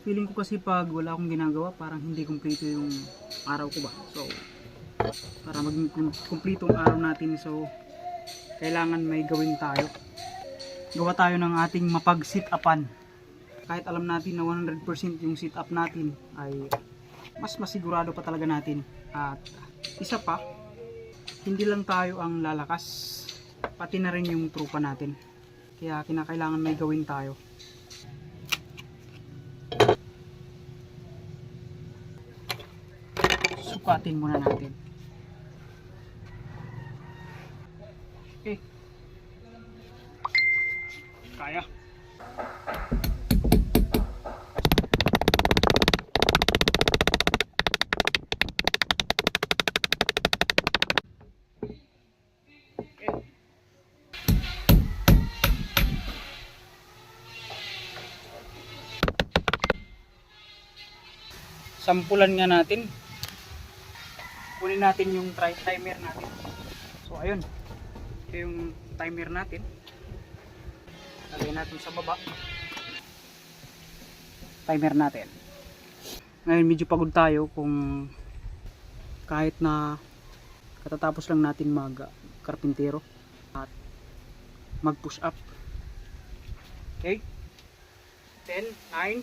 Feeling ko kasi pag wala akong ginagawa, parang hindi kumpleto yung araw ko ba. So, para maging kumpleto ang araw natin, so kailangan may gawin tayo. Gawa tayo ng ating mapag-sit-upan. Kahit alam natin na 100% yung sit-up natin ay mas masigurado pa talaga natin. At isa pa, hindi lang tayo ang lalakas, pati na rin yung trupa natin. Kaya kinakailangan may gawin tayo. Sukatin muna natin. Okay. Kaya. Sampulan nga natin. Kunin natin yung timer natin. So ayun. Ito yung timer natin. Lagay natin sa baba. Timer natin. Ngayon medyo pagod tayo kung kahit na katatapos lang natin mag karpintero at mag push up. Okay? 10, 9,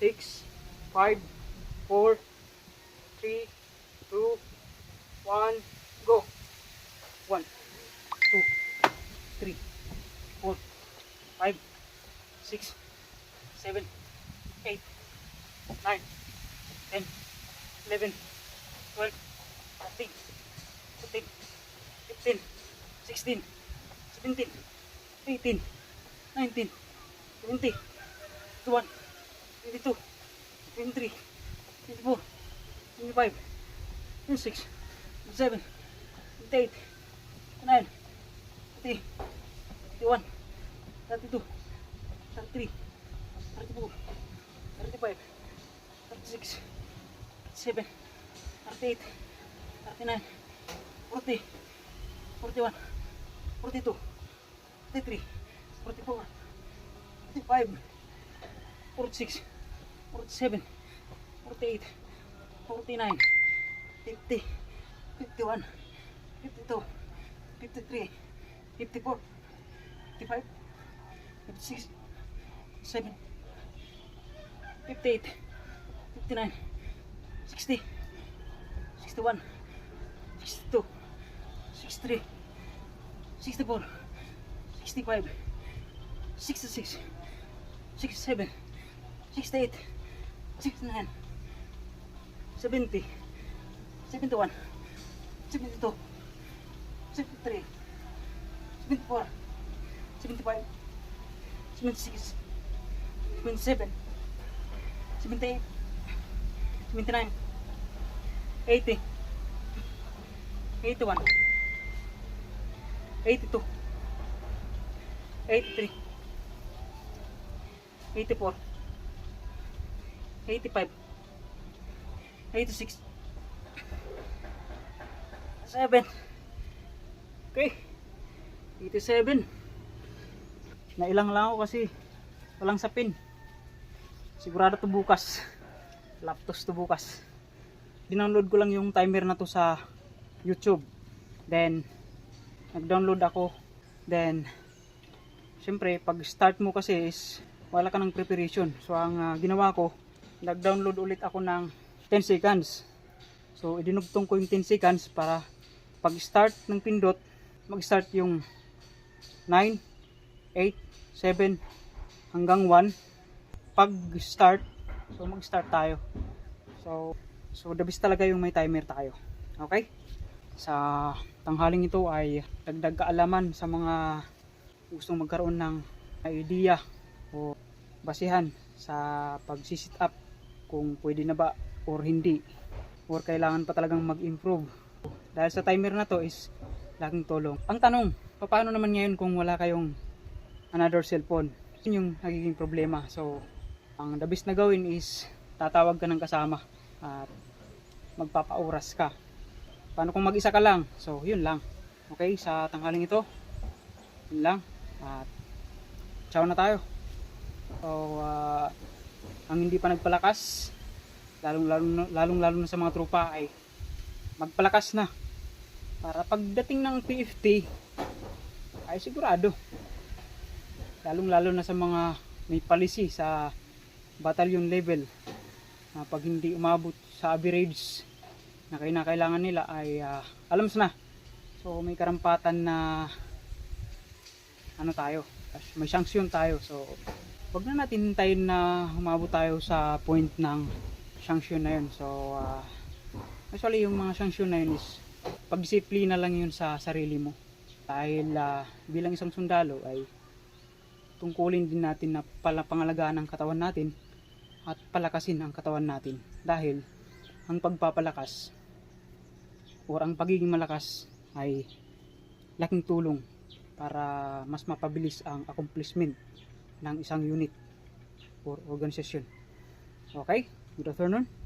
6, 5, 4, 3, 2, 1, go! 1, 2, 3, 4, 5, 6, 7, 8, 9, 10, 11, 12, 13, 14, 15, 16, 17, 18, 19, 20, 21, 22, 23, 24, 25, 26, 27, 28, 29, 30, 31, 32, 33, 34, 35, 36, 37, 38, 39, 40, 41, 42, 43, 44, 45, 46, 47, 48, 49, 50, 51, 52, 53, 54, 55, 56, 57, 58, 59, 60, 61, 62, 63, 64, 65, 66, 67, 68, 69, 70, 71, 72, 73, 74, 75, 76, 77, 78, 79, 80, 81, 82, 83, 84, 85, 86, 7, okay, 87. Nailang lang ako kasi walang sapin. Sigurado to bukas, laptos to bukas. Dinownload ko lang yung timer na to sa YouTube, then nag-download ako. Then syempre pag start mo kasi is wala ka ng preparation. So ang ginawa ko, nag-download ulit ako ng 10 seconds. So idinugtong ko yung 10 seconds para pag start ng pindot, mag-start yung 9, 8, 7 hanggang 1. Pag start, so mag-start tayo. So the best talaga yung may timer tayo. Okay? Sa tanghaling ito ay dagdag kaalaman sa mga gustong magkaroon ng idea o basihan sa pag-sit up, kung pwede na ba or hindi, or kailangan pa talagang mag-improve. Dahil sa timer na to is laking tulong. Ang tanong, paano naman ngayon kung wala kayong another cellphone? Yun yung nagiging problema. So ang the best na gawin is tatawag ka ng kasama at magpapauras ka. Paano kung mag-isa ka lang? So yun lang. Okay, sa tanghaling ito yun lang, at ciao na tayo. So ang hindi pa nagpalakas, lalong lalo na sa mga tropa, ay magpalakas na para pagdating ng PFT ay sigurado, lalong-lalo na sa mga may policy sa battalion level, na pag hindi umabot sa average na kailangan nila ay alams na. So may karampatan na ano tayo, may sanksyon tayo. So wag na natin hintayin na umabot tayo sa point ng sanksyon na yun. So actually yung mga sanksyon na yun is pagdisiplina lang yun sa sarili mo, dahil bilang isang sundalo ay tungkulin din natin na pangalagaan ang katawan natin at palakasin ang katawan natin, dahil ang pagpapalakas o ang pagiging malakas ay laking tulong para mas mapabilis ang accomplishment ng isang unit or organisasyon. Okay, good afternoon.